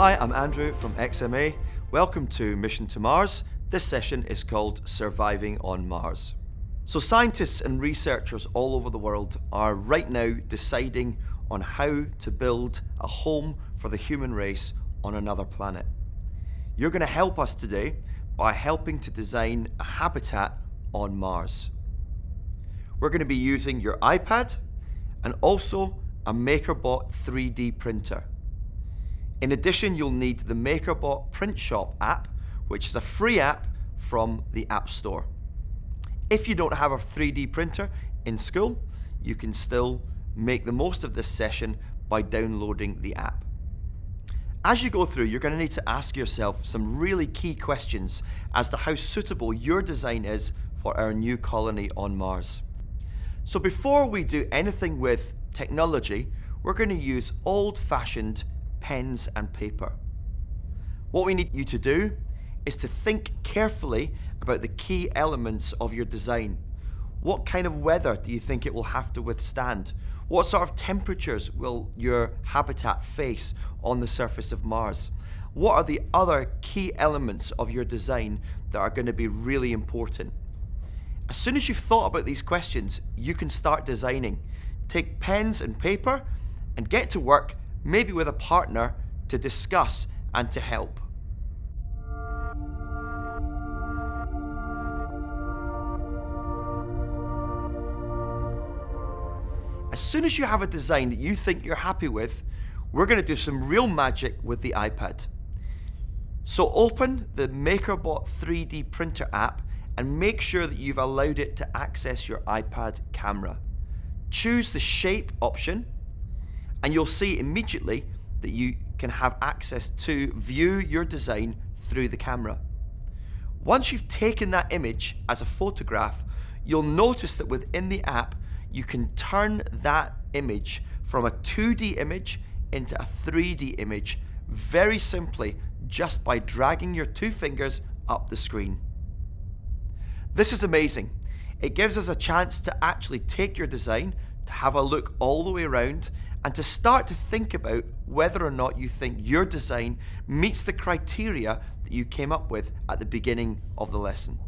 Hi, I'm Andrew from XMA. Welcome to Mission to Mars. This session is called Surviving on Mars. So scientists and researchers all over the world are right now deciding on how to build a home for the human race on another planet. You're going to help us today by helping to design a habitat on Mars. We're going to be using your iPad and also a MakerBot 3D printer. In addition, you'll need the MakerBot Print Shop app, which is a free app from the App Store. If you don't have a 3D printer in school, you can still make the most of this session by downloading the app. As you go through, you're going to need to ask yourself some really key questions as to how suitable your design is for our new colony on Mars. So before we do anything with technology, we're going to use old-fashioned pens and paper. What we need you to do is to think carefully about the key elements of your design. What kind of weather do you think it will have to withstand? What sort of temperatures will your habitat face on the surface of Mars? What are the other key elements of your design that are going to be really important? As soon as you've thought about these questions, you can start designing. Take pens and paper and get to work, maybe with a partner, to discuss and to help. As soon as you have a design that you think you're happy with, we're going to do some real magic with the iPad. So open the MakerBot 3D printer app and make sure that you've allowed it to access your iPad camera. Choose the shape option and you'll see immediately that you can have access to view your design through the camera. Once you've taken that image as a photograph, you'll notice that within the app you can turn that image from a 2D image into a 3D image very simply just by dragging your two fingers up the screen. This is amazing. It gives us a chance to actually take your design, to have a look all the way around, and to start to think about whether or not you think your design meets the criteria that you came up with at the beginning of the lesson.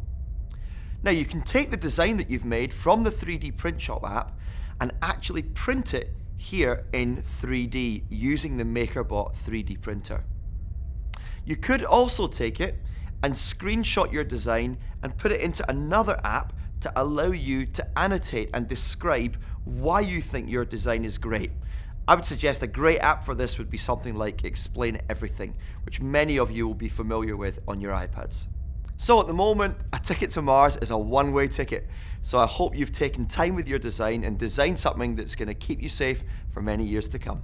Now you can take the design that you've made from the 3D Print Shop app and actually print it here in 3D using the MakerBot 3D printer. You could also take it and screenshot your design and put it into another app to allow you to annotate and describe why you think your design is great. I would suggest a great app for this would be something like Explain Everything, which many of you will be familiar with on your iPads. So at the moment, a ticket to Mars is a one-way ticket. So I hope you've taken time with your design and designed something that's going to keep you safe for many years to come.